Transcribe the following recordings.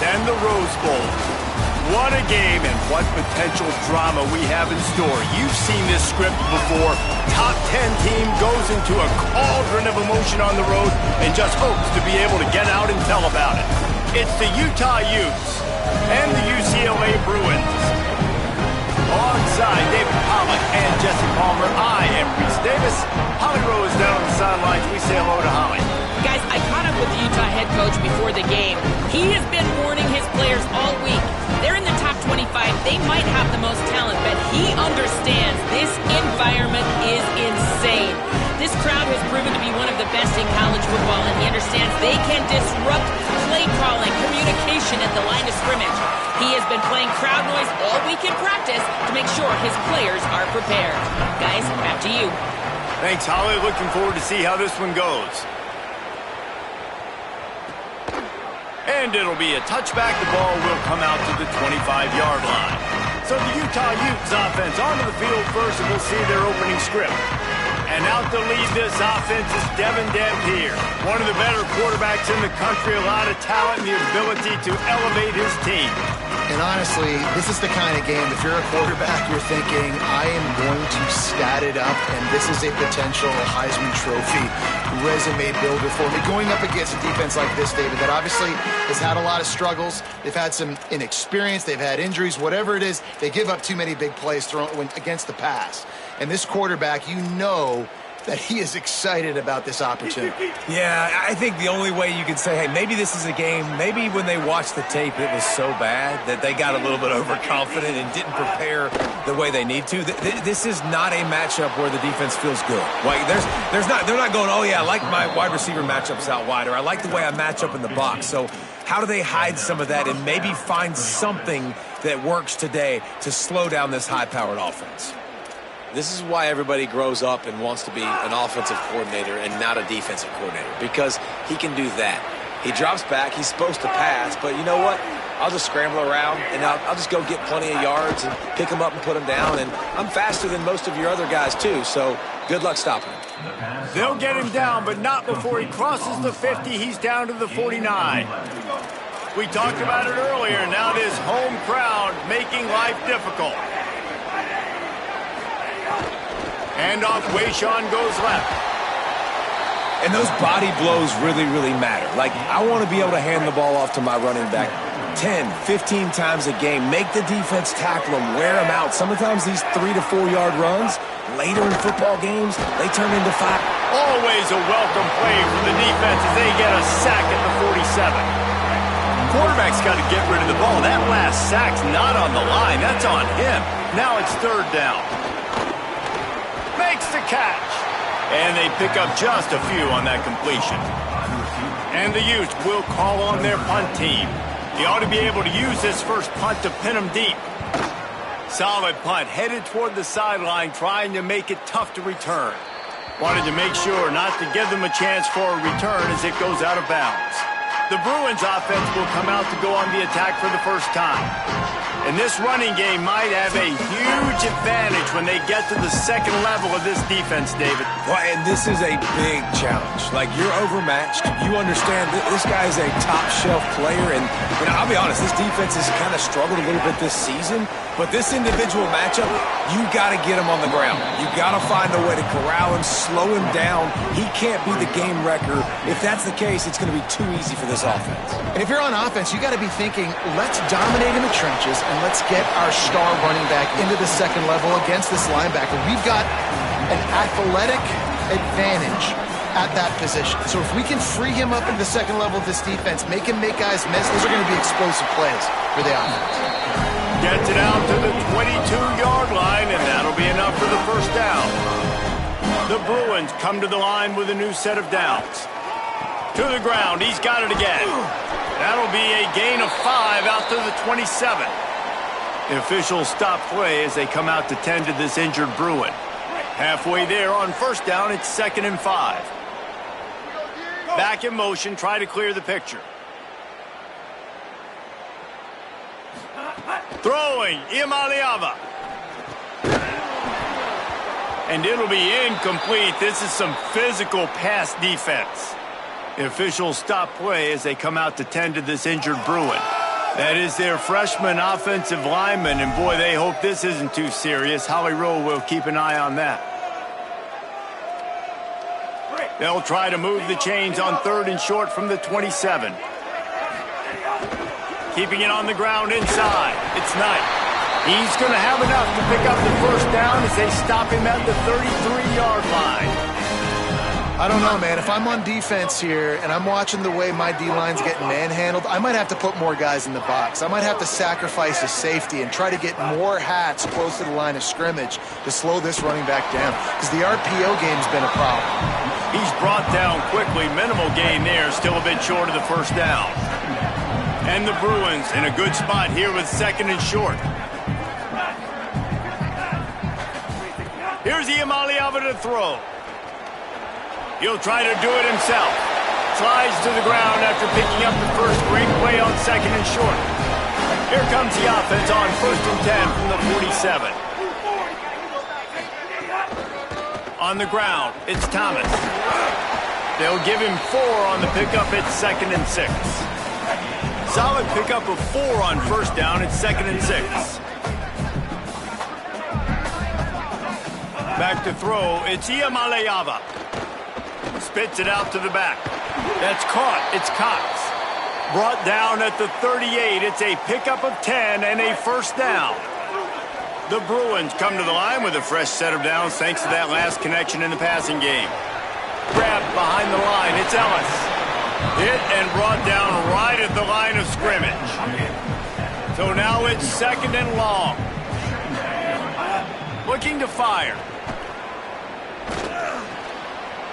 and the Rose Bowl. What a game and what potential drama we have in store. You've seen this script before. Top 10 team goes into a cauldron of emotion on the road and just hopes to be able to get out and tell about it. It's the Utah Utes and the UCLA Bruins. Alongside David Pollack and Jesse Palmer, I am Reese Davis. Holly Rowe is down on the sidelines. We say hello to Holly. Guys, I caught up with the Utah head coach before the game. He has been warning his players all week. They're in the top 25. They might have the most talent, but he understands this environment is insane. This crowd has proven to be one of the best in college football, and he understands they can disrupt play calling, communication at the line of scrimmage. He has been playing crowd noise all week in practice to make sure his players are prepared. Guys, back to you. Thanks, Holly. Looking forward to see how this one goes. And it'll be a touchback. The ball will come out to the 25-yard line. So the Utah Utes offense onto the field first, and we'll see their opening script. And out to lead this offense is Devin Dampier, one of the better quarterbacks in the country, a lot of talent and the ability to elevate his team. And honestly, this is the kind of game, if you're a quarterback, you're thinking, I am going to stat it up, and this is a potential Heisman Trophy resume builder for me. Going up against a defense like this, David, that obviously has had a lot of struggles. They've had some inexperience. They've had injuries. Whatever it is, they give up too many big plays against the pass. And this quarterback, you know that he is excited about this opportunity. Yeah, I think the only way you can say, hey, maybe this is a game, maybe when they watched the tape it was so bad that they got a little bit overconfident and didn't prepare the way they need to. This is not a matchup where the defense feels good. Like they're not going, oh yeah, I like my wide receiver matchups out wide, or I like the way I match up in the box. So how do they hide some of that and maybe find something that works today to slow down this high-powered offense? This is why everybody grows up and wants to be an offensive coordinator and not a defensive coordinator, because he can do that. He drops back. He's supposed to pass, but you know what? I'll just scramble around, and I'll just go get plenty of yards and pick them up and put them down, and I'm faster than most of your other guys, too, so good luck stopping him. They'll get him down, but not before he crosses the 50. He's down to the 49. We talked about it earlier. Now this home crowd making life difficult. And off, Wayshawn goes left. And those body blows really, really matter. Like, I want to be able to hand the ball off to my running back 10, 15 times a game. Make the defense tackle him, wear him out. Sometimes these 3 to 4 yard runs, later in football games, they turn into 5. Always a welcome play for the defense as they get a sack at the 47. Quarterback's got to get rid of the ball. That last sack's not on the line. That's on him. Now it's third down. Makes the catch. And they pick up just a few on that completion. And the Utes will call on their punt team. They ought to be able to use this first punt to pin them deep. Solid punt, headed toward the sideline, trying to make it tough to return. Wanted to make sure not to give them a chance for a return as it goes out of bounds. The Bruins offense will come out to go on the attack for the first time. And this running game might have a huge advantage when they get to the second level of this defense, David. Well, and this is a big challenge. Like, you're overmatched. You understand this guy is a top-shelf player. And I'll be honest, this defense has kind of struggled a little bit this season. But this individual matchup, you got to get him on the ground. You got to find a way to corral him, slow him down. He can't be the game wrecker. If that's the case, it's going to be too easy for this offense. And if you're on offense, you got to be thinking, let's dominate in the trenches and let's get our star running back into the second level against this linebacker. We've got an athletic advantage at that position. So if we can free him up into the second level of this defense, make him make guys miss, those are going to be explosive plays for the offense. Gets it out to the 22-yard line, and that'll be enough for the first down. The Bruins come to the line with a new set of downs. To the ground, he's got it again. That'll be a gain of 5 out to the 27. The officials stop play as they come out to tend to this injured Bruin. Halfway there on first down, it's 2nd and 5. Back in motion, try to clear the picture. Throwing, Imaliava. And it'll be incomplete. This is some physical pass defense. The officials stop play as they come out to tend to this injured Bruin. That is their freshman offensive lineman, and boy, they hope this isn't too serious. Holly Rowe will keep an eye on that. They'll try to move the chains on 3rd and short from the 27. Keeping it on the ground inside. It's Knight. He's going to have enough to pick up the first down as they stop him at the 33-yard line. I don't know, man. If I'm on defense here and I'm watching the way my D-line's getting manhandled, I might have to put more guys in the box. I might have to sacrifice a safety and try to get more hats close to the line of scrimmage to slow this running back down, because the RPO game's been a problem. He's brought down quickly. Minimal gain there, still a bit short of the first down. And the Bruins in a good spot here with 2nd and short. Here's Iamaleava to throw. He'll try to do it himself. Slides to the ground after picking up the first great play on 2nd and short. Here comes the offense on 1st and 10 from the 47. On the ground, it's Thomas. They'll give him 4 on the pickup at 2nd and 6. Solid pickup of 4 on first down at 2nd and 6. Back to throw, it's Iamaleava. Spits it out to the back. That's caught. It's Cox. Brought down at the 38. It's a pickup of 10 and a first down. The Bruins come to the line with a fresh set of downs thanks to that last connection in the passing game. Grabbed behind the line. It's Ellis. Hit and brought down right at the line of scrimmage. So now it's 2nd and long. Looking to fire.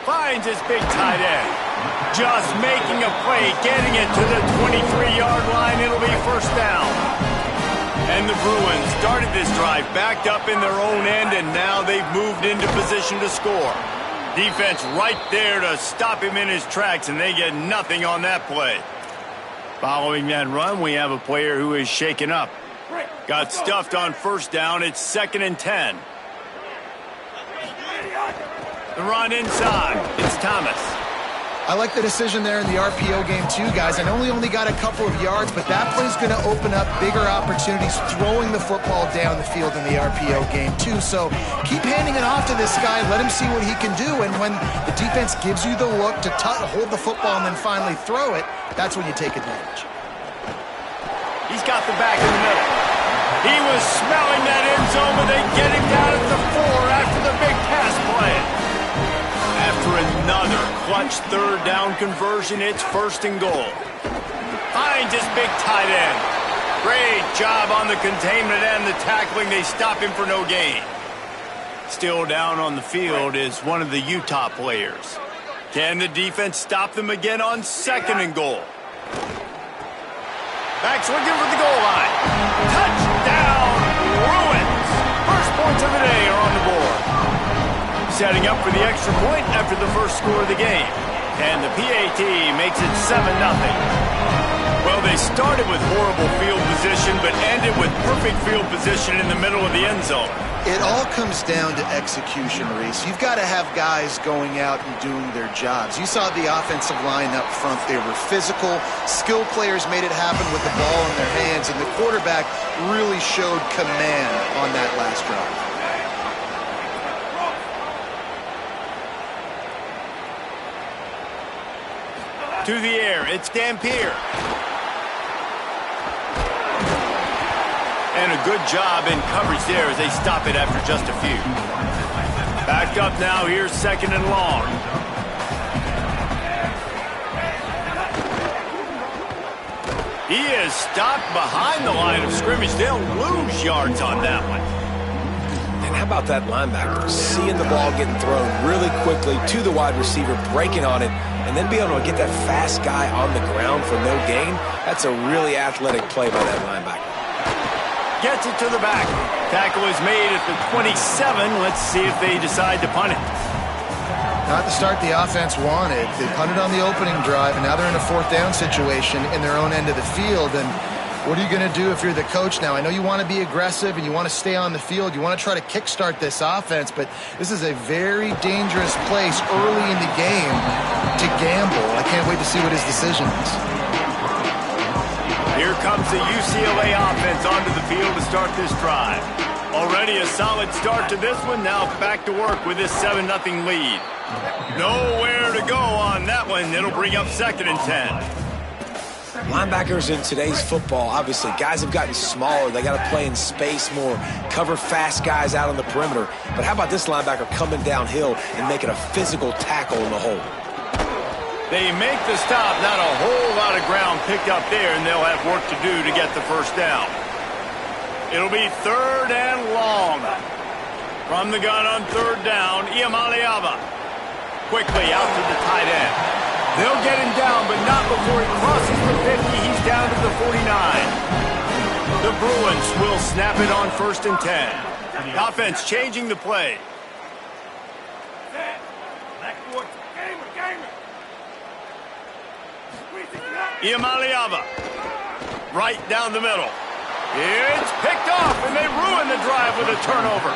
Finds his big tight end. Just making a play, getting it to the 23-yard line. It'll be first down. And the Bruins started this drive backed up in their own end, and now they've moved into position to score. Defense right there to stop him in his tracks, and they get nothing on that play. Following that run, we have a player who is shaken up. Got stuffed on first down. It's 2nd and 10. The run inside. It's Thomas. I like the decision there in the RPO game too, guys. I know he only got a couple of yards, but that play's going to open up bigger opportunities throwing the football down the field in the RPO game too. So keep handing it off to this guy. Let him see what he can do. And when the defense gives you the look to hold the football and then finally throw it, that's when you take advantage. He's got the back in the middle. He was smelling that end zone, but they get him down at the 4 after the big pass play. After another clutch 3rd down conversion, it's 1st and goal. Finds his big tight end. Great job on the containment and the tackling. They stop him for no gain. Still down on the field is one of the Utah players. Can the defense stop them again on 2nd and goal? Backs looking for the goal line. Touchdown, Bruins. First points of the day are on the board. Setting up for the extra point after the first score of the game. And the PAT makes it 7-0. Well, they started with horrible field position, but ended with perfect field position in the middle of the end zone. It all comes down to execution, Reese. You've got to have guys going out and doing their jobs. You saw the offensive line up front. They were physical. Skilled players made it happen with the ball in their hands, and the quarterback really showed command on that last drive. To the air, it's Dampier. And a good job in coverage there as they stop it after just a few. Backed up now, here's 2nd and long. He is stopped behind the line of scrimmage. They'll lose yards on that one. And how about that linebacker? Seeing the ball getting thrown really quickly to the wide receiver, breaking on it, and then be able to get that fast guy on the ground for no gain. That's a really athletic play by that linebacker. Gets it to the back. Tackle is made at the 27. Let's see if they decide to punt it. Not the start the offense wanted. They punted on the opening drive, and now they're in a 4th down situation in their own end of the field. And what are you going to do if you're the coach now? I know you want to be aggressive and you want to stay on the field. You want to try to kickstart this offense, but this is a very dangerous place early in the game to gamble. I can't wait to see what his decision is. Here comes the UCLA offense onto the field to start this drive. Already a solid start to this one. Now back to work with this 7-0 lead. Nowhere to go on that one. It'll bring up 2nd and 10. Linebackers in today's football, obviously, guys have gotten smaller. They got to play in space more, cover fast guys out on the perimeter. But how about this linebacker coming downhill and making a physical tackle in the hole? They make the stop. Not a whole lot of ground picked up there, and they'll have work to do to get the first down. It'll be 3rd and long. From the gun on 3rd down, Iamaleava. Quickly out to the tight end. They'll get him down, but not before he crosses the 50. He's down to the 49. The Bruins will snap it on 1st and 10. The offense changing the play. Iamaleava. Right down the middle. It's picked off, and they ruin the drive with a turnover.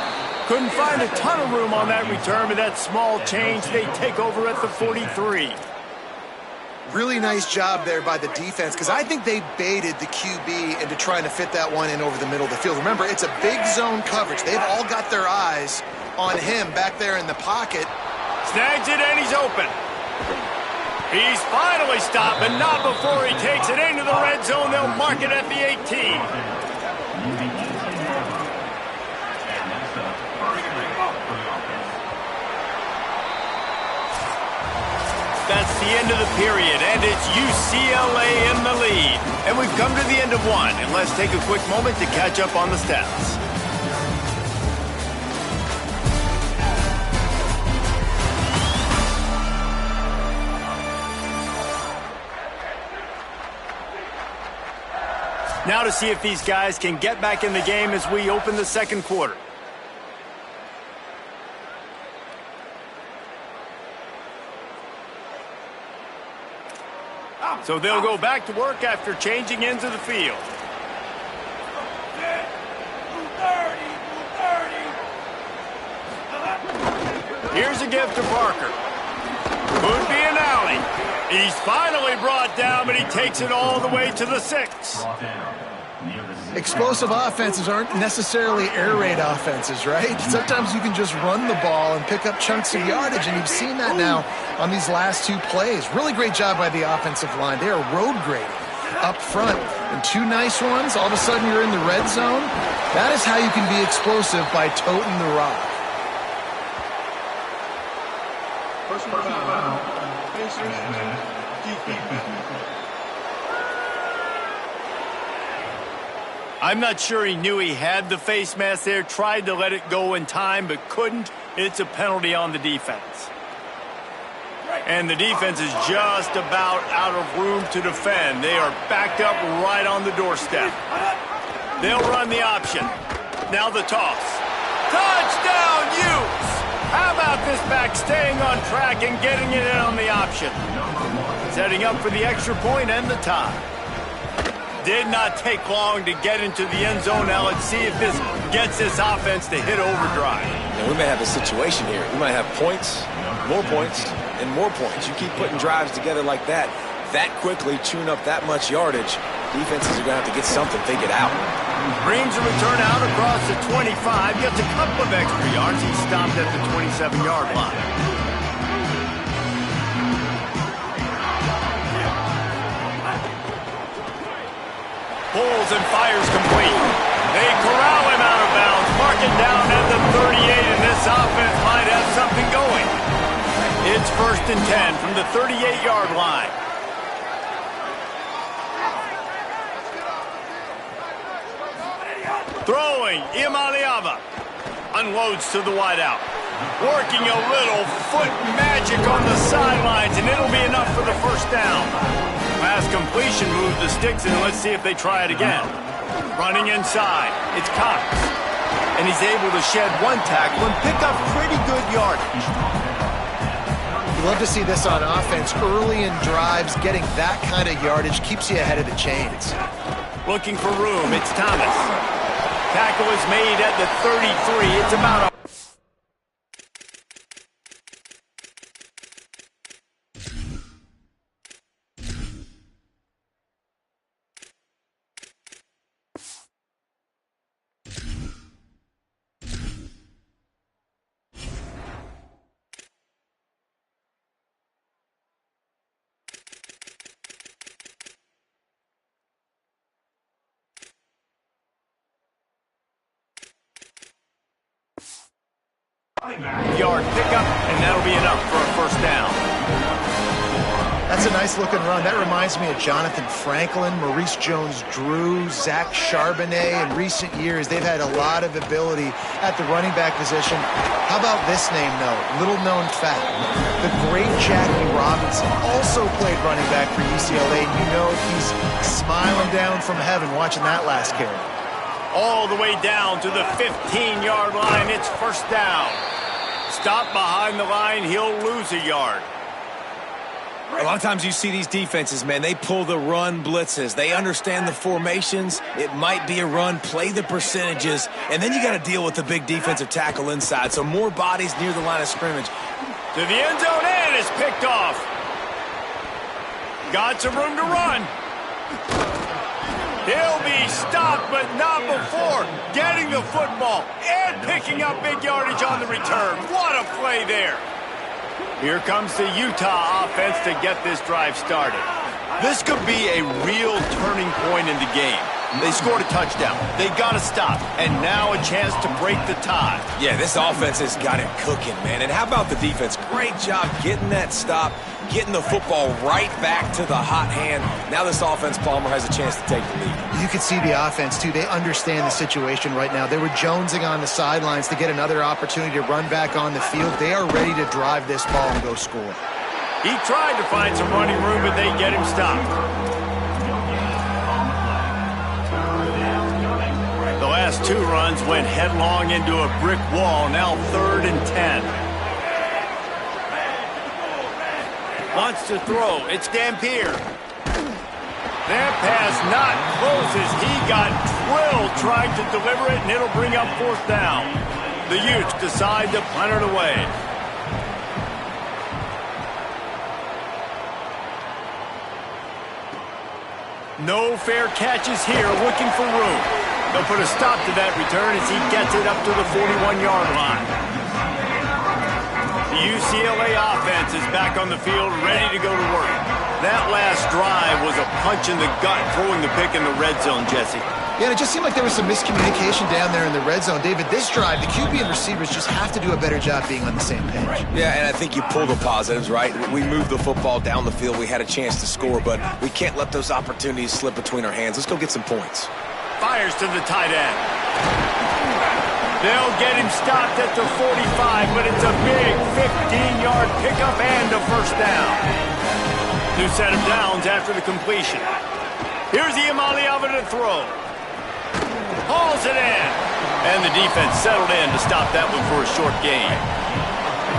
Couldn't find a ton of room on that return, but that small change, they take over at the 43. Really nice job there by the defense, because I think they baited the QB into trying to fit that one in over the middle of the field. Remember, it's a big zone coverage. They've all got their eyes on him back there in the pocket. Snags it, and he's open. He's finally stopped, but not before he takes it into the red zone. They'll mark it at the 18. That's the end of the period, and it's UCLA in the lead. And we've come to the end of one, and let's take a quick moment to catch up on the stats. Now to see if these guys can get back in the game as we open the second quarter. So they'll go back to work after changing ends of the field. Here's a gift to Parker. Could be an alley. He's finally brought down, but he takes it all the way to the 6. Explosive offenses aren't necessarily air raid offenses, right? Sometimes you can just run the ball and pick up chunks of yardage, and you've seen that now on these last 2 plays. Really great job by the offensive line. They are road grading up front. And 2 nice ones, all of a sudden you're in the red zone. That is how you can be explosive, by toting the rock. I'm not sure he knew he had the face mask there, tried to let it go in time, but couldn't. It's a penalty on the defense. And the defense is just about out of room to defend. They are backed up right on the doorstep. They'll run the option. Now the toss. Touchdown, Utes! How about this back staying on track and getting it in on the option? Setting up for the extra point and the tie. Did not take long to get into the end zone. Now let's see if this gets this offense to hit overdrive. Now, we may have a situation here. We might have points, and more points. You keep putting drives together like that quickly, chewing up that much yardage, defenses are going to have to get something figured out. Brings a return out across the 25. Gets a couple of extra yards. He stopped at the 27-yard line. Pulls and fires complete. They corral him out of bounds, mark it down at the 38, and this offense might have something going. It's 1st and 10 from the 38-yard line. Throwing, Iamaleava unloads to the wideout. Working a little foot magic on the sidelines, and it'll be enough for the first down. Pass completion moves the sticks, and let's see if they try it again. Running inside, it's Cox. And he's able to shed 1 tackle and pick up pretty good yardage. You love to see this on offense. Early in drives, getting that kind of yardage keeps you ahead of the chains. Looking for room, it's Thomas. Tackle is made at the 33. It's about a Yard pickup, and that'll be enough for a first down. That's a nice looking run. That reminds me of Jonathan Franklin, Maurice Jones-Drew, Zach Charbonnet. In recent years, they've had a lot of ability at the running back position. How about this name, though? Little known fact. The great Jackie Robinson also played running back for UCLA. You know he's smiling down from heaven watching that last carry. All the way down to the 15-yard line. It's first down. Stop behind the line. He'll lose a yard. A lot of times you see these defenses, man, they pull the run blitzes. They understand the formations. It might be a run, play the percentages, and then you got to deal with the big defensive tackle inside. So more bodies near the line of scrimmage. To the end zone, and it's picked off. Got some room to run. He'll be stopped, but not before getting the football and picking up big yardage on the return. What a play there. Here comes the Utah offense to get this drive started. This could be a real turning point in the game. They scored a touchdown. They got to stop. And now a chance to break the tie. Yeah, this offense has got it cooking, man. And how about the defense? Great job getting that stop, getting the football right back to the hot hand. Now this offense, Palmer, has a chance to take the lead. You can see the offense, too. They understand the situation right now. They were jonesing on the sidelines to get another opportunity to run back on the field. They are ready to drive this ball and go score. He tried to find some running room, but they get him stopped. The last two runs went headlong into a brick wall. Now 3rd and 10. Wants to throw. It's Dampier. That pass not closes. He got drilled trying to deliver it, and it'll bring up 4th down. The Utes decide to punt it away. No fair catches here, looking for room. They'll put a stop to that return as he gets it up to the 41-yard line. The UCLA offense is back on the field, ready to go to work. That last drive was a punch in the gut, throwing the pick in the red zone, Jesse. Yeah, and it just seemed like there was some miscommunication down there in the red zone. David, this drive, the QB and receivers just have to do a better job being on the same page. Yeah, and I think you pull the positives, right? We moved the football down the field. We had a chance to score, but we can't let those opportunities slip between our hands. Let's go get some points. Fires to the tight end. They'll get him stopped at the 45, but it's a big 15-yard pickup and a first down. New set of downs after the completion. Here's Iamaleava to throw. Hauls it in. And the defense settled in to stop that one for a short gain.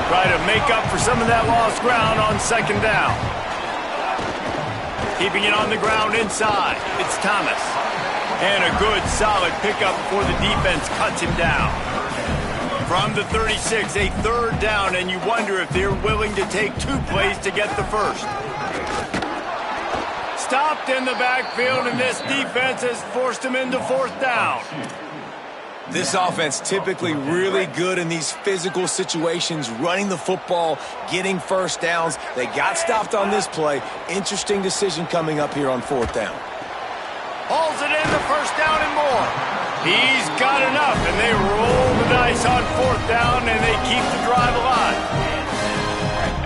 Try to make up for some of that lost ground on 2nd down. Keeping it on the ground inside. It's Thomas. And a good, solid pickup before the defense cuts him down. From the 36, a 3rd down, and you wonder if they're willing to take 2 plays to get the first. Stopped in the backfield, and this defense has forced him into 4th down. This offense typically really good in these physical situations, running the football, getting first downs. They got stopped on this play. Interesting decision coming up here on 4th down. Hauls it in the first down and more. He's got enough, and they roll the dice on 4th down, and they keep the drive alive.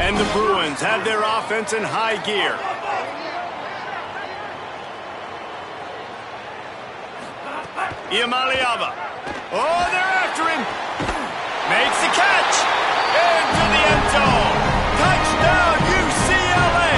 And the Bruins have their offense in high gear. Iamaleava. Oh, they're after him. Makes the catch. Into the end zone. Touchdown, UCLA.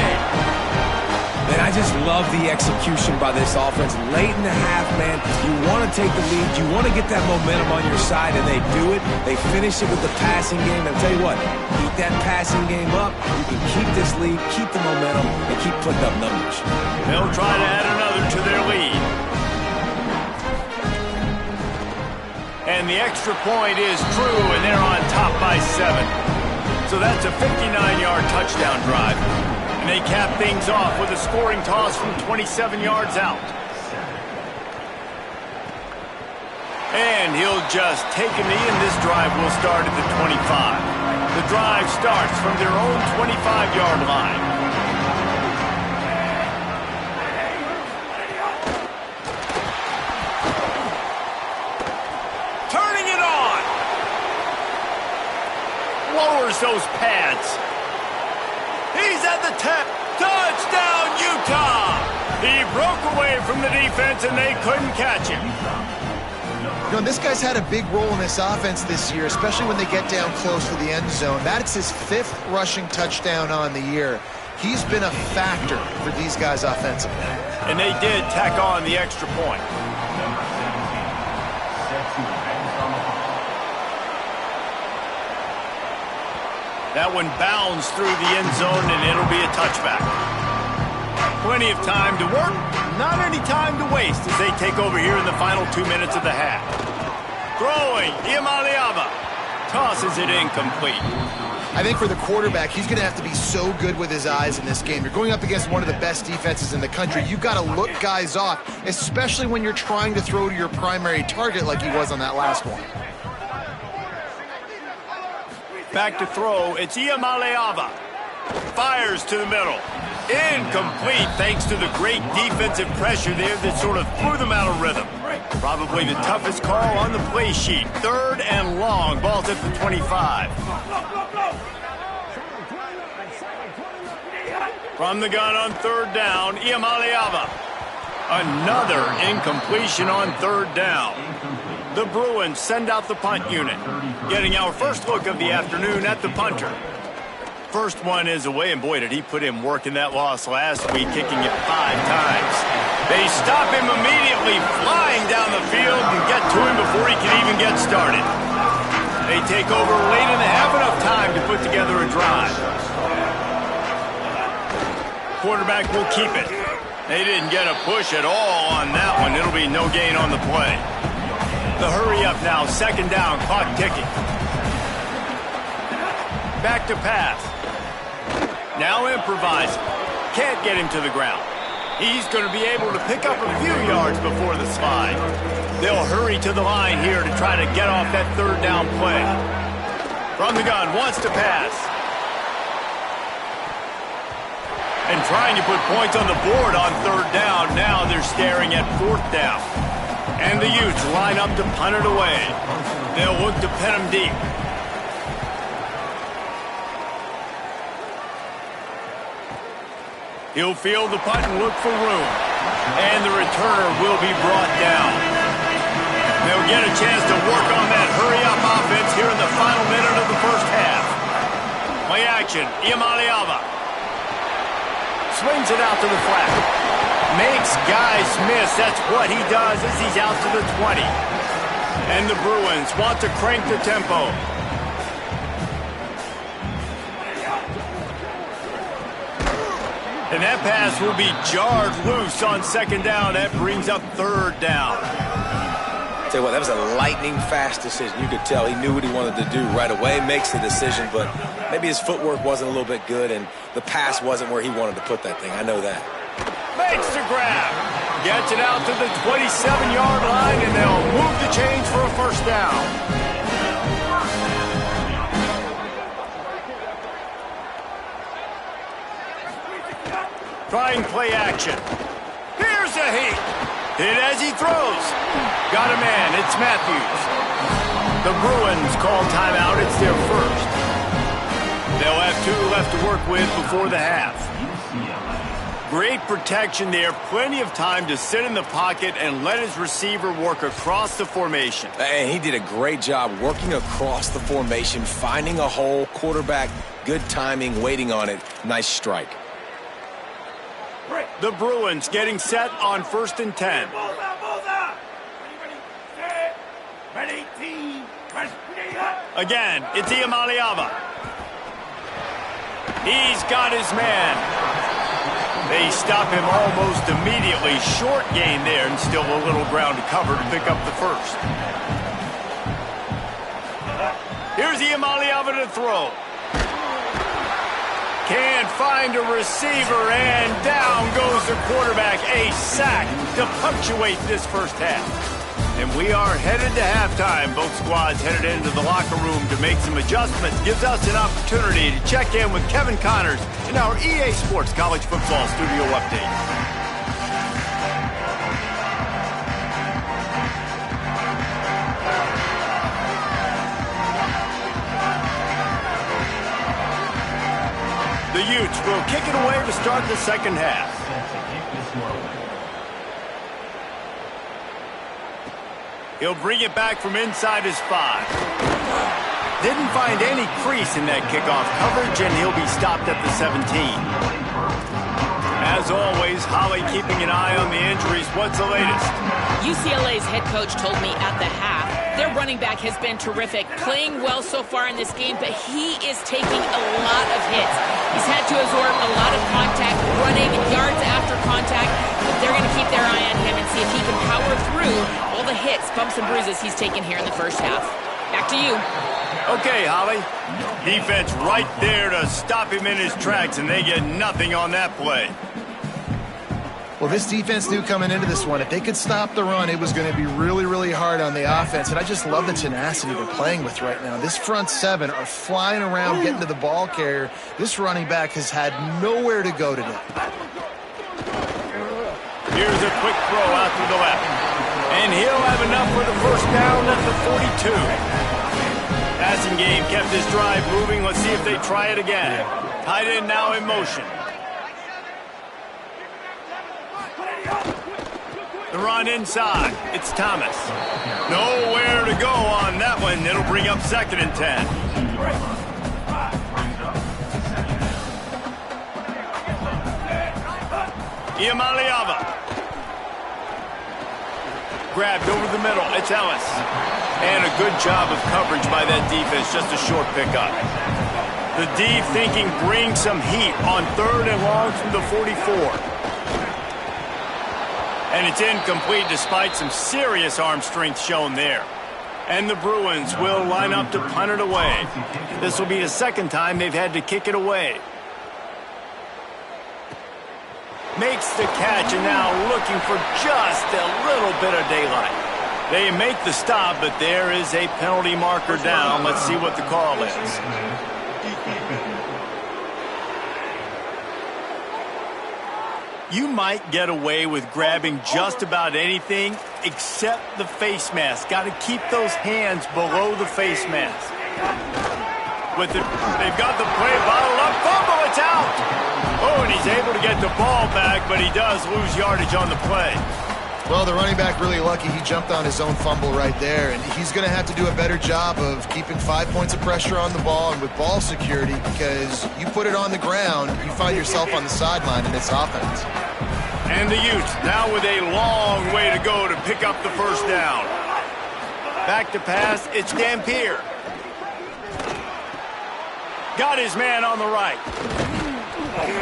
And I just love the execution by this offense. Late in the half, man, you want to take the lead. You want to get that momentum on your side, and they do it. They finish it with the passing game. And I'll tell you what, keep that passing game up. You can keep this lead, keep the momentum, and keep putting up numbers. They'll try to add another to their lead. And the extra point is true, and they're on top by 7. So that's a 59-yard touchdown drive. And they cap things off with a scoring toss from 27 yards out. And he'll just take a knee, and this drive will start at the 25. The drive starts from their own 25-yard line. use those pads. He's at the 10. Touchdown, Utah! He broke away from the defense, and they couldn't catch him. You know, this guy's had a big role in this offense this year, especially when they get down close to the end zone. That's his 5th rushing touchdown on the year. He's been a factor for these guys offensively. And they did tack on the extra point. That one bounds through the end zone, and it'll be a touchback. Plenty of time to work, not any time to waste as they take over here in the final 2 minutes of the half. Throwing, Iamaleava tosses it incomplete. I think for the quarterback, he's going to have to be so good with his eyes in this game. You're going up against one of the best defenses in the country. You've got to look guys off, especially when you're trying to throw to your primary target like he was on that last one. Back to throw, it's Iamaleava. Fires to the middle. Incomplete thanks to the great defensive pressure there that sort of threw them out of rhythm. Probably the toughest call on the play sheet. 3rd and long. Ball's at the 25. From the gun on 3rd down, Iamaleava. Another incompletion on 3rd down. The Bruins send out the punt unit. Getting our first look of the afternoon at the punter. First one is away, and boy, did he put in work in that loss last week, kicking it 5 times. They stop him immediately, flying down the field and get to him before he can even get started. They take over late in the half, enough time to put together a drive. Quarterback will keep it. They didn't get a push at all on that one. It'll be no gain on the play. The hurry up now, 2nd down, clock ticking. Back to pass. Now improvising. Can't get him to the ground. He's going to be able to pick up a few yards before the slide. They'll hurry to the line here to try to get off that 3rd down play. From the gun, wants to pass. And trying to put points on the board on 3rd down. Now they're staring at 4th down. And the Utes line up to punt it away. They'll look to pin him deep. He'll field the punt and look for room. And the returner will be brought down. They'll get a chance to work on that hurry-up offense here in the final minute of the first half. Play action, Iamaleava. Swings it out to the flat. Makes guys miss. That's what he does as he's out to the 20. And the Bruins want to crank the tempo. And that pass will be jarred loose on 2nd down. That brings up 3rd down. Tell you what, that was a lightning-fast decision. You could tell he knew what he wanted to do right away, makes the decision, but maybe his footwork wasn't a little bit good, and the pass wasn't where he wanted to put that thing. I know that. Makes the grab. Gets it out to the 27-yard line, and they'll move the chains for a 1st down. Trying play action. Here's a heat. Hit as he throws. Got a man. It's Matthews. The Bruins call timeout. It's their first. They'll have 2 left to work with before the half. Great protection there. Plenty of time to sit in the pocket and let his receiver work across the formation. And he did a great job working across the formation, finding a hole. Quarterback, good timing, waiting on it. Nice strike. The Bruins getting set on 1st and 10. Again, it's Iamaleava. He's got his man. They stop him almost immediately. Short gain there and still a little ground to cover to pick up the 1st. Here's Iamaleava to throw. Can't find a receiver, and down goes the quarterback. A sack to punctuate this first half. And we are headed to halftime. Both squads headed into the locker room to make some adjustments. Gives us an opportunity to check in with Kevin Connors in our EA Sports College Football Studio Update. will kick it away to start the second half. He'll bring it back from inside his 5. Didn't find any crease in that kickoff coverage, and he'll be stopped at the 17. As always, Holly keeping an eye on the injuries. What's the latest? UCLA's head coach told me at the half their running back has been terrific, playing well so far in this game, but he is taking a lot of hits. He's had to absorb a lot of contact, running yards after contact, but they're going to keep their eye on him and see if he can power through all the hits, bumps, and bruises he's taken here in the first half. Back to you. Okay, Holly. Defense right there to stop him in his tracks, and they get nothing on that play. Well, this defense knew coming into this one, if they could stop the run, it was going to be really, really hard on the offense. And I just love the tenacity they're playing with right now. This front 7 are flying around, getting to the ball carrier. This running back has had nowhere to go today. Here's a quick throw out to the left. And he'll have enough for the first down at the 42. Passing game kept this drive moving. Let's see if they try it again. Tight end now in motion. The run inside. It's Thomas. Nowhere to go on that one. It'll bring up 2nd and 10. Iamaleava. Grabbed over the middle. It's Ellis. And a good job of coverage by that defense. Just a short pickup. The D thinking bring some heat on 3rd and long from the 44. And it's incomplete despite some serious arm strength shown there. And the Bruins will line up to punt it away. This will be the second time they've had to kick it away. Makes the catch and now looking for just a little bit of daylight. They make the stop, but there is a penalty marker down. Let's see what the call is. You might get away with grabbing just about anything except the face mask. Got to keep those hands below the face mask. They've got the play bottled up. Fumble, it's out. Oh, and he's able to get the ball back, but he does lose yardage on the play. Well, the running back really lucky. He jumped on his own fumble right there, and he's going to have to do a better job of keeping 5 points of pressure on the ball and with ball security, because you put it on the ground, you find yourself on the sideline in this offense. And the Utes now with a long way to go to pick up the first down. Back to pass, it's Dampier. Got his man on the right.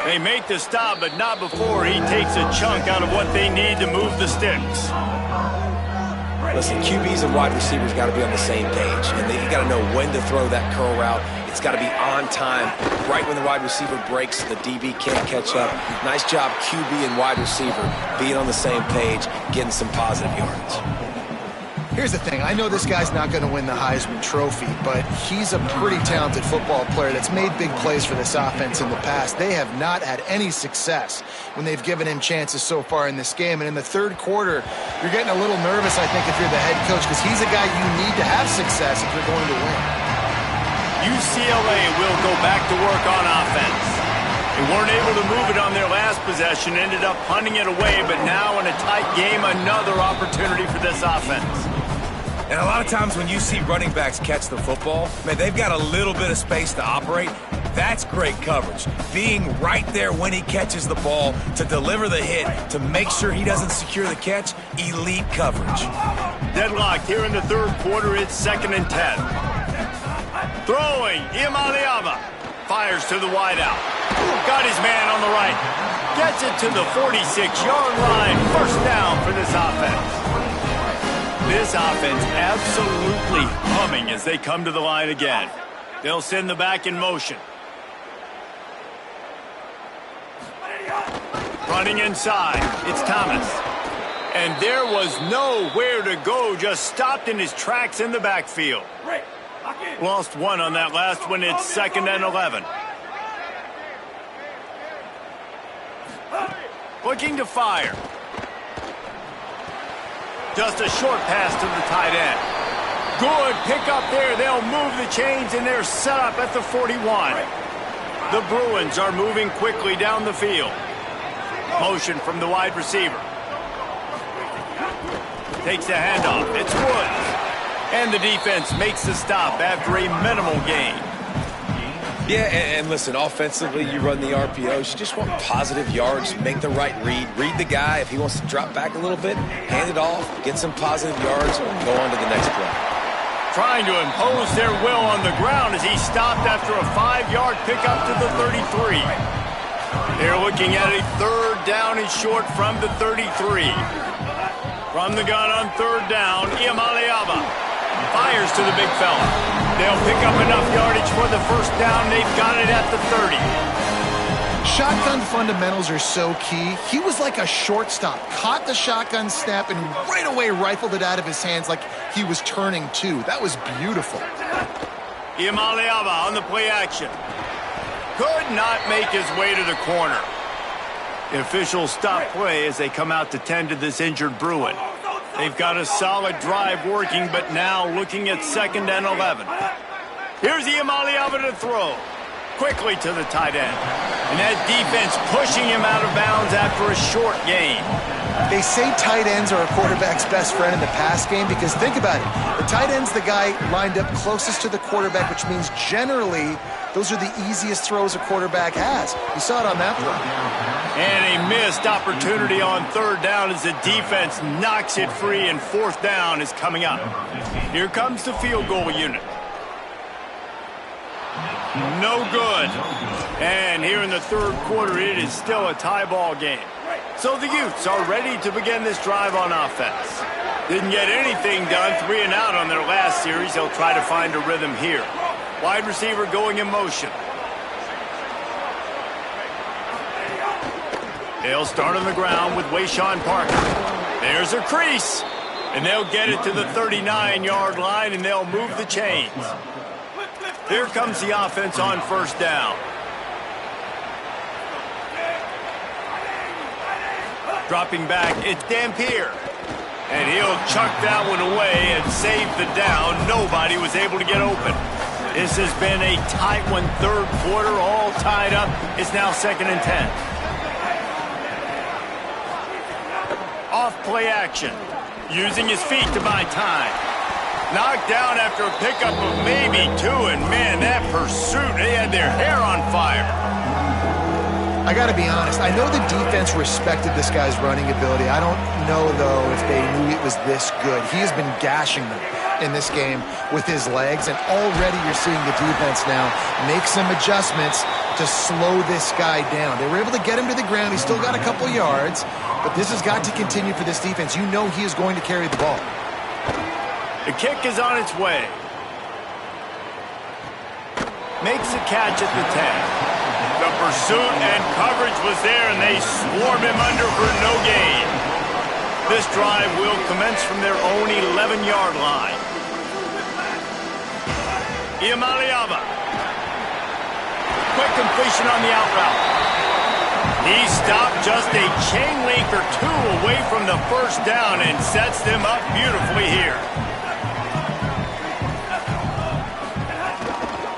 They make the stop, but not before he takes a chunk out of what they need to move the sticks. Listen, QBs and wide receivers got to be on the same page, and you got to know when to throw that curl route. It's got to be on time. Right when the wide receiver breaks, the DB can't catch up. Nice job, QB and wide receiver, being on the same page, getting some positive yards. Here's the thing. I know this guy's not going to win the Heisman Trophy, but he's a pretty talented football player that's made big plays for this offense in the past. They have not had any success when they've given him chances so far in this game. And in the third quarter, you're getting a little nervous, I think, if you're the head coach, because he's a guy you need to have success if you're going to win. UCLA will go back to work on offense. They weren't able to move it on their last possession, ended up punting it away, but now in a tight game, another opportunity for this offense. And a lot of times when you see running backs catch the football, man, they've got a little bit of space to operate. That's great coverage. Being right there when he catches the ball to deliver the hit, to make sure he doesn't secure the catch, elite coverage. Deadlocked here in the third quarter, it's 2nd and 10. Throwing, Iamaleava. Fires to the wideout. Got his man on the right. Gets it to the 46-yard line. First down for this offense. This offense absolutely humming as they come to the line again. They'll send the back in motion. Running inside, it's Thomas. And there was nowhere to go, just stopped in his tracks in the backfield. Lost one on that last one, it's 2nd and 11. Looking to fire. Just a short pass to the tight end. Good pick up there. They'll move the chains, and they're set up at the 41. The Bruins are moving quickly down the field. Motion from the wide receiver. Takes the handoff. It's Woods. And the defense makes the stop after a minimal gain. Yeah, and listen, offensively, you run the RPOs. You just want positive yards, make the right read. Read the guy. If he wants to drop back a little bit, hand it off, get some positive yards, go on to the next play. Trying to impose their will on the ground as he stopped after a 5-yard pickup to the 33. They're looking at a 3rd down and short from the 33. From the gun on 3rd down, Iamaleava fires to the big fella. They'll pick up enough yardage for the 1st down. They've got it at the 30. Shotgun fundamentals are so key. He was like a shortstop. Caught the shotgun snap and right away rifled it out of his hands like he was turning two. That was beautiful. Iamaleava on the play action. Could not make his way to the corner. The officials stop play as they come out to tend to this injured Bruin. They've got a solid drive working, but now looking at 2nd and 11. Here's Iamaleava to throw. Quickly to the tight end. And that defense pushing him out of bounds after a short gain. They say tight ends are a quarterback's best friend in the pass game because think about it. The tight end's the guy lined up closest to the quarterback, which means generally those are the easiest throws a quarterback has. You saw it on that play. And a missed opportunity on 3rd down as the defense knocks it free, and 4th down is coming up. Here comes the field goal unit. No good. And here in the 3rd quarter, it is still a tie ball game. So the Utes are ready to begin this drive on offense. Didn't get anything done, 3 and out on their last series. They'll try to find a rhythm here. Wide receiver going in motion. They'll start on the ground with Wayshawn Parker. There's a crease. And they'll get it to the 39-yard line, and they'll move the chains. Here comes the offense on 1st down. Dropping back, it's Dampier. And he'll chuck that one away and save the down. Nobody was able to get open. This has been a tight one, 3rd quarter, all tied up. It's now 2nd and 10. Off play action. Using his feet to buy time. Knocked down after a pickup of maybe 2, and man, that pursuit, they had their hair on fire. I got to be honest. I know the defense respected this guy's running ability. I don't know, though, if they knew it was this good. He has been gashing them in this game with his legs, and already you're seeing the defense now make some adjustments to slow this guy down. They were able to get him to the ground. He's still got a couple yards, but this has got to continue for this defense. You know he is going to carry the ball. The kick is on its way. Makes a catch at the 10. The pursuit and coverage was there, and they swarm him under for no gain. This drive will commence from their own 11-yard line. Iamaleava. Quick completion on the out route. He stopped just a chain link or 2 away from the 1st down and sets them up beautifully here.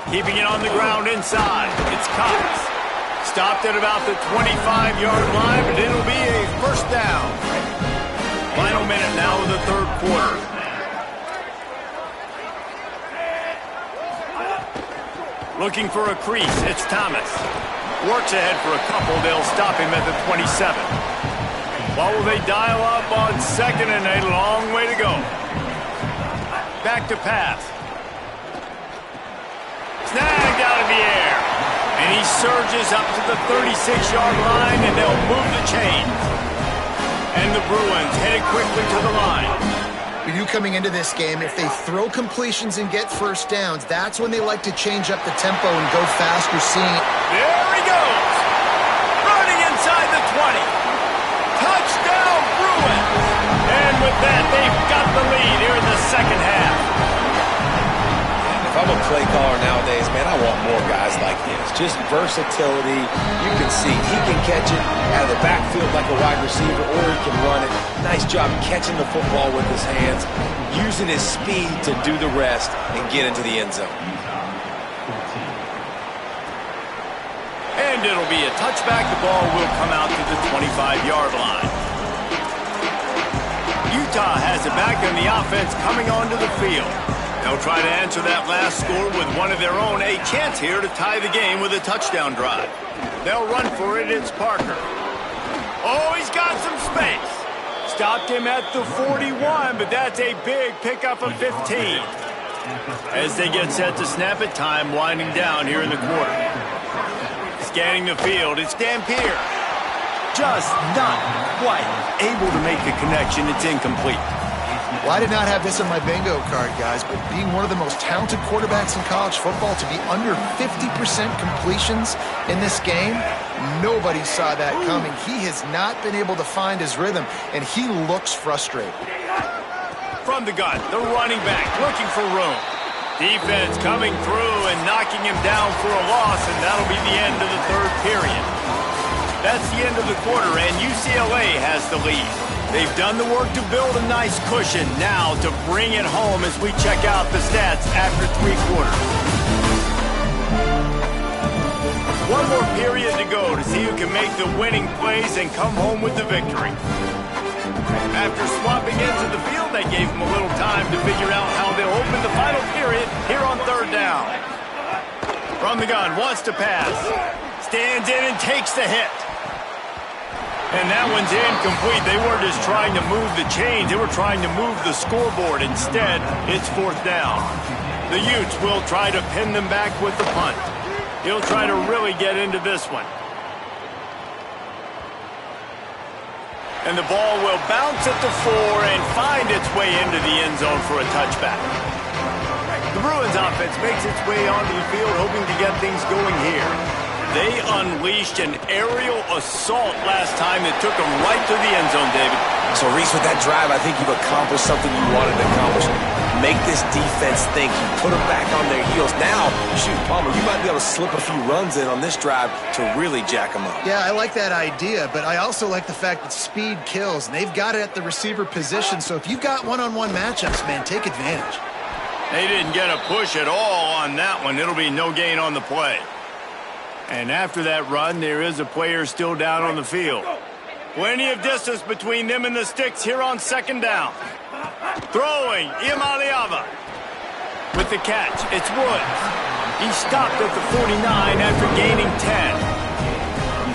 Keeping it on the ground inside. It's Cox. Stopped at about the 25-yard line, but it'll be a 1st down. Final minute now of the 3rd quarter. Looking for a crease. It's Thomas. Works ahead for a couple. They'll stop him at the 27. What will they dial up on 2nd and a long way to go? Back to pass. Snagged out of the air. And he surges up to the 36-yard line, and they'll move the chains. And the Bruins headed quickly to the line. We knew coming into this game, if they throw completions and get 1st downs, that's when they like to change up the tempo and go faster, seeing. There he goes. Running inside the 20. Touchdown, Bruins. And with that, they've got the lead here in the 2nd half. If I'm a play caller nowadays, man, I want more guys like this. Just versatility. You can see he can catch it out of the backfield like a wide receiver, or he can run it. Nice job catching the football with his hands, using his speed to do the rest and get into the end zone. And it'll be a touchback. The ball will come out to the 25-yard line. Utah has it back in the offense coming onto the field. They'll try to answer that last score with one of their own. A chance here to tie the game with a touchdown drive. They'll run for it. It's Parker. Oh, he's got some space. Stopped him at the 41, but that's a big pickup of 15. As they get set to snap it, time winding down here in the quarter. Scanning the field, it's Dampier. Just not quite able to make the connection. It's incomplete. Well, I did not have this on my bingo card, guys, but being one of the most talented quarterbacks in college football, to be under 50% completions in this game, nobody saw that coming. He has not been able to find his rhythm, and he looks frustrated. From the gun, the running back looking for room. Defense coming through and knocking him down for a loss, and that'll be the end of the third period. That's the end of the quarter, and UCLA has the lead. They've done the work to build a nice cushion. Now to bring it home as we check out the stats after 3 quarters. One more period to go to see who can make the winning plays and come home with the victory. After swapping into the field, that gave them a little time to figure out how they'll open the final period here on third down. From the gun, wants to pass. Stands in and takes the hit. And that one's incomplete. They weren't just trying to move the chains. They were trying to move the scoreboard. Instead, it's fourth down. The Utes will try to pin them back with the punt. He'll try to really get into this one. And the ball will bounce at the 4 and find its way into the end zone for a touchback. The Bruins offense makes its way onto the field, hoping to get things going here. They unleashed an aerial assault last time that took them right to the end zone, David. So, Reese, with that drive, I think you've accomplished something you wanted to accomplish. Make this defense think. You put them back on their heels. Now, shoot, Palmer, you might be able to slip a few runs in on this drive to really jack them up. Yeah, I like that idea, but I also like the fact that speed kills, and they've got it at the receiver position. So if you've got one-on-one matchups, man, take advantage. They didn't get a push at all on that one. It'll be no gain on the play. And after that run, there is a player still down on the field. Plenty of distance between them and the sticks here on second down. Throwing, Iamaleava. With the catch, it's Woods. He stopped at the 49 after gaining 10.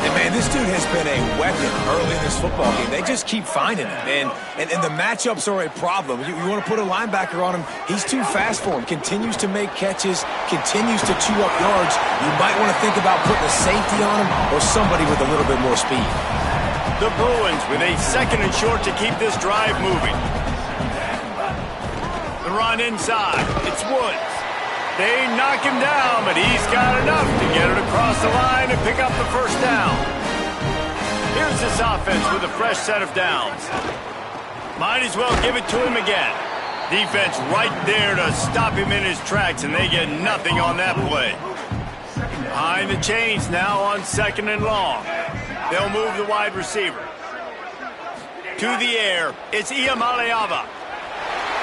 And, man, this dude has been a weapon early in this football game. They just keep finding him. And the matchups are a problem. You want to put a linebacker on him, he's too fast for him. Continues to make catches, continues to chew up yards. You might want to think about putting a safety on him or somebody with a little bit more speed. The Bruins with a second and short to keep this drive moving. The run inside. It's Woods. They knock him down, but he's got enough to get it across the line and pick up the first down. Here's this offense with a fresh set of downs. Might as well give it to him again. Defense right there to stop him in his tracks, and they get nothing on that play. Behind the chains now on second and long. They'll move the wide receiver. To the air, it's Iamaleava.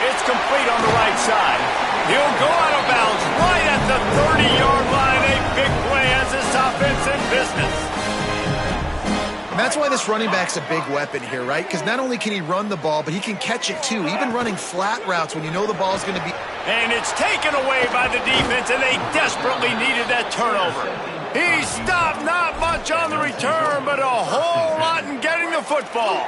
It's complete on the right side. He'll go out of bounds right at the 30-yard line. A big play as this offense in business. And that's why this running back's a big weapon here, right? Because not only can he run the ball, but he can catch it too. Even running flat routes when you know the ball's going to be... And it's taken away by the defense, and they desperately needed that turnover. He stopped, not much on the return, but a whole lot in getting the football.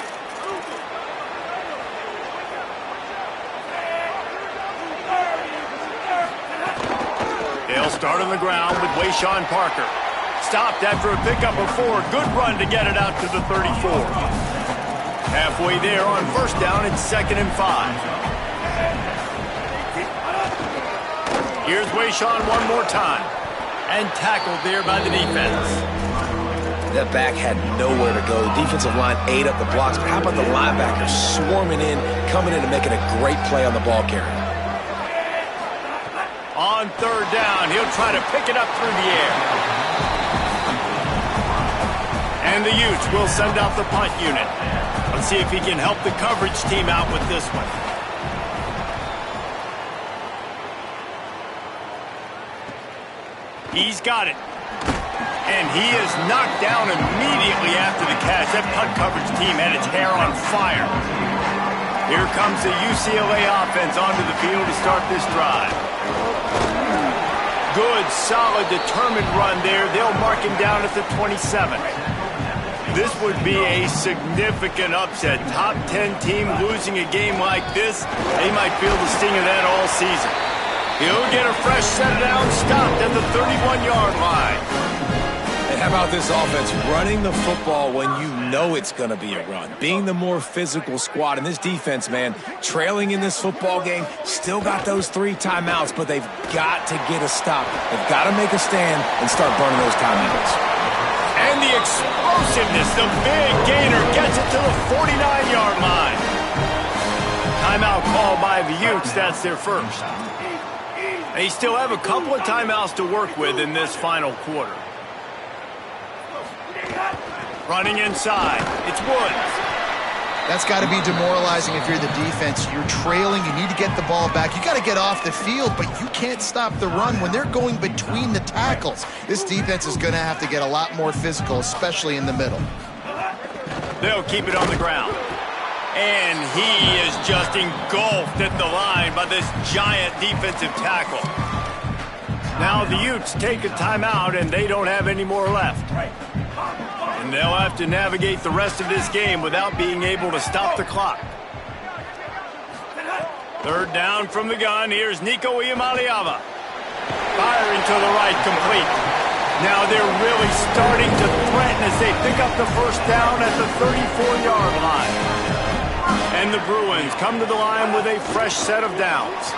They'll start on the ground with Wayshawn Parker. Stopped after a pickup of 4. Good run to get it out to the 34. Halfway there on first down, it's 2nd and 5. Here's Wayshawn one more time. And tackled there by the defense. That back had nowhere to go. The defensive line ate up the blocks. But how about the linebackers swarming in, coming in and making a great play on the ball carrier? On third down, he'll try to pick it up through the air. And the Utes will send out the punt unit. Let's see if he can help the coverage team out with this one. He's got it. And he is knocked down immediately after the catch. That punt coverage team had its hair on fire. Here comes the UCLA offense onto the field to start this drive. Good, solid, determined run there. They'll mark him down at the 27. This would be a significant upset. Top 10 team losing a game like this, they might feel the sting of that all season. He'll get a fresh set down, stopped at the 31-yard line. And how about this offense running the football when you know it's going to be a run? Being the more physical squad. And this defense, man, trailing in this football game, still got those 3 timeouts, but they've got to get a stop. They've got to make a stand and start burning those timeouts. And the explosiveness, the big gainer gets it to the 49-yard line. Timeout called by the Utes, that's their first. They still have a couple of timeouts to work with in this final quarter. Running inside, it's Woods. That's got to be demoralizing if you're the defense. You're trailing, you need to get the ball back. You got to get off the field, but you can't stop the run when they're going between the tackles. This defense is going to have to get a lot more physical, especially in the middle. They'll keep it on the ground. And he is just engulfed at the line by this giant defensive tackle. Now the Utes take a timeout, and they don't have any more left. And they'll have to navigate the rest of this game without being able to stop the clock. Third down from the gun. Here's Nico Iamaleava. Firing to the right, complete. Now they're really starting to threaten as they pick up the first down at the 34-yard line. And the Bruins come to the line with a fresh set of downs.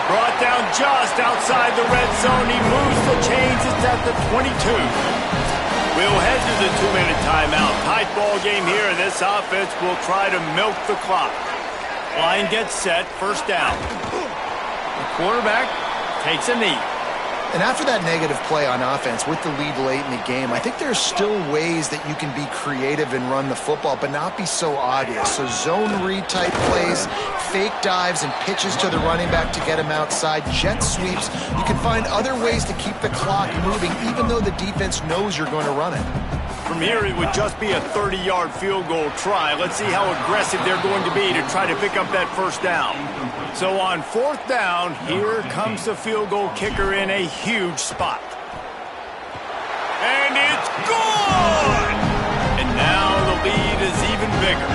Brought down just outside the red zone. He moves the chains. It's at the 22. We'll head to the 2-minute timeout. Tight ball game here, and this offense will try to milk the clock. Line gets set, first down. The quarterback takes a knee. And after that negative play on offense with the lead late in the game, I think there's still ways that you can be creative and run the football, but not be so obvious. So zone read type plays, fake dives and pitches to the running back to get him outside, jet sweeps. You can find other ways to keep the clock moving, even though the defense knows you're going to run it. From here, it would just be a 30-yard field goal try. Let's see how aggressive they're going to be to try to pick up that first down. So on fourth down, here comes the field goal kicker in a huge spot. And it's good! And now the lead is even bigger.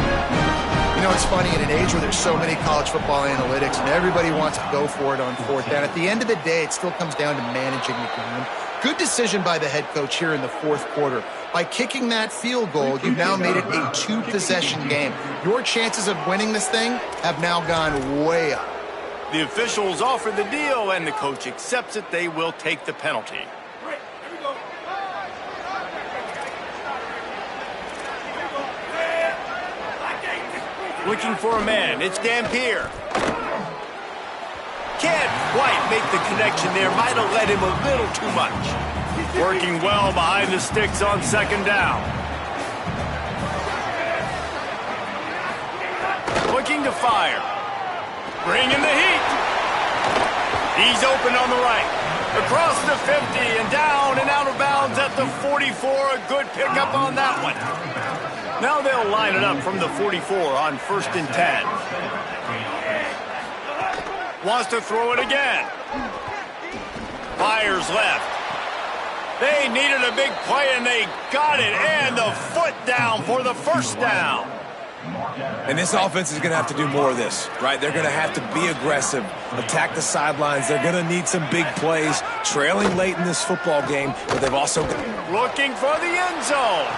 You know, it's funny, in an age where there's so many college football analytics and everybody wants to go for it on fourth down, at the end of the day, it still comes down to managing the game. Good decision by the head coach here in the fourth quarter. By kicking that field goal, you've now made it a 2-possession game. Your chances of winning this thing have now gone way up. The officials offer the deal, and the coach accepts it. They will take the penalty. Looking for a man. It's Dampier. Can't quite make the connection there. Might have led him a little too much. Working well behind the sticks on second down. Looking to fire. Bringing the heat. He's open on the right. Across the 50 and down and out of bounds at the 44. A good pickup on that one. Now they'll line it up from the 44 on 1st and 10. Wants to throw it again. Fires left. They needed a big play, and they got it. And the foot down for the first down. And this offense is going to have to do more of this, right? They're going to have to be aggressive, attack the sidelines. They're going to need some big plays, trailing late in this football game, but they've also... Looking for the end zone.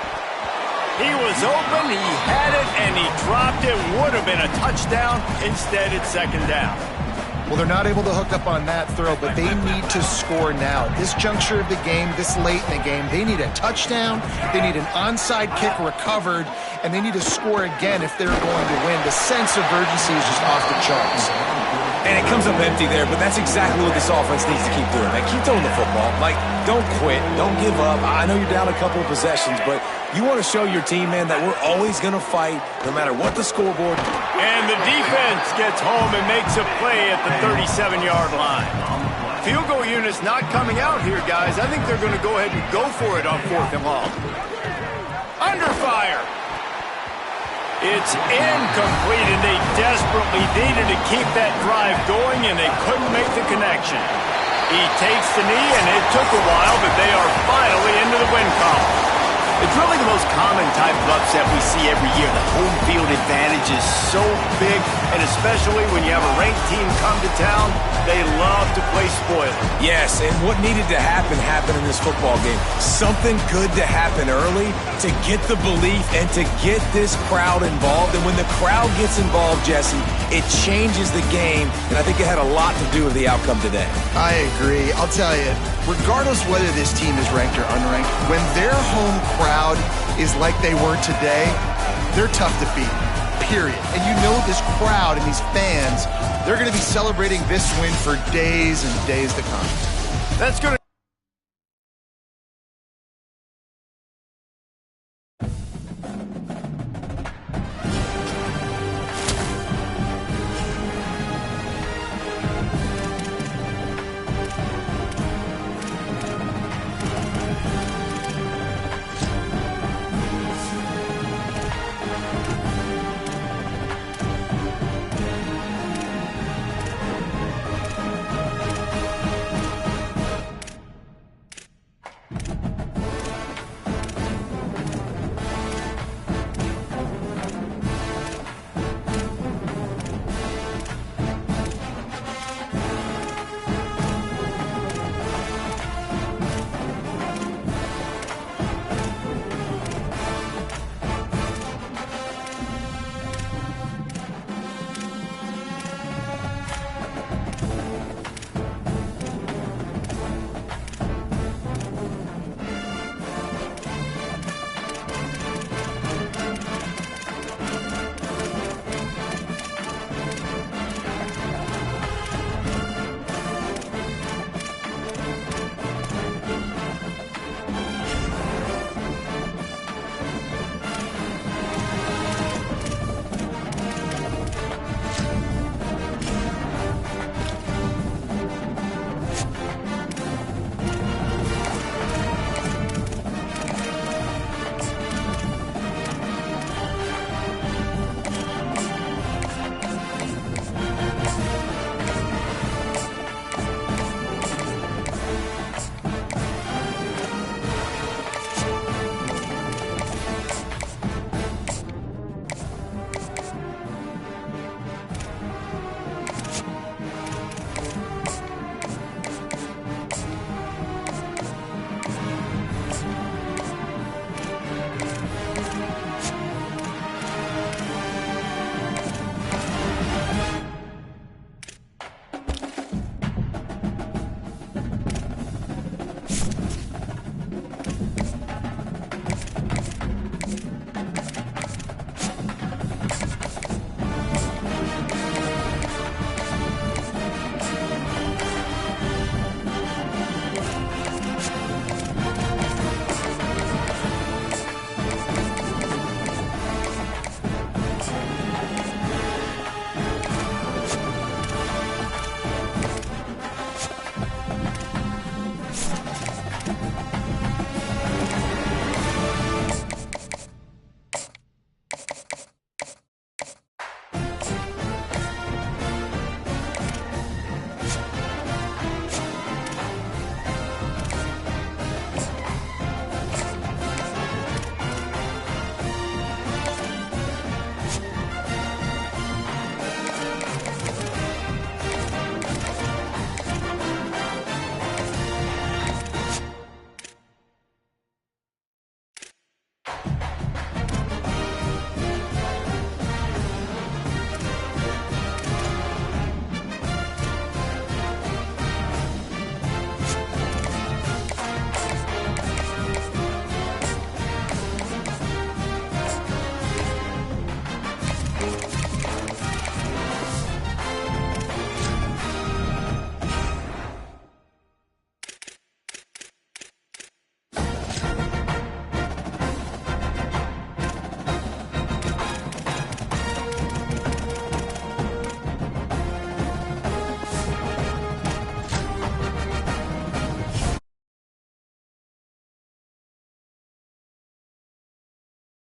He was open, he had it, and he dropped it. Would have been a touchdown. Instead, it's second down. Well, they're not able to hook up on that throw, but they need to score now. This juncture of the game, this late in the game, they need a touchdown, they need an onside kick recovered, and they need to score again if they're going to win. The sense of urgency is just off the charts. And it comes up empty there, but that's exactly what this offense needs to keep doing, man. Keep throwing the football. Like, don't quit. Don't give up. I know you're down a couple of possessions, but you want to show your team, man, that we're always going to fight no matter what the scoreboard. And the defense gets home and makes a play at the 37-yard line. Field goal unit's not coming out here, guys. I think they're going to go ahead and go for it on 4th and long. Under fire. It's incomplete, and they desperately needed to keep that drive going, and they couldn't make the connection. He takes the knee, and it took a while, but they are finally into the win column. It's really the most common type of upset we see every year. The home field advantage is so big, and especially when you have a ranked team come to town, they love to play spoiler. Yes, and what needed to happen happened in this football game. Something good to happen early to get the belief and to get this crowd involved. And when the crowd gets involved, Jesse, it changes the game, and I think it had a lot to do with the outcome today. I agree. I'll tell you, regardless whether this team is ranked or unranked, when their home crowd is like they were today, they're tough to beat, period. And you know this crowd and these fans, they're going to be celebrating this win for days and days to come. That's going to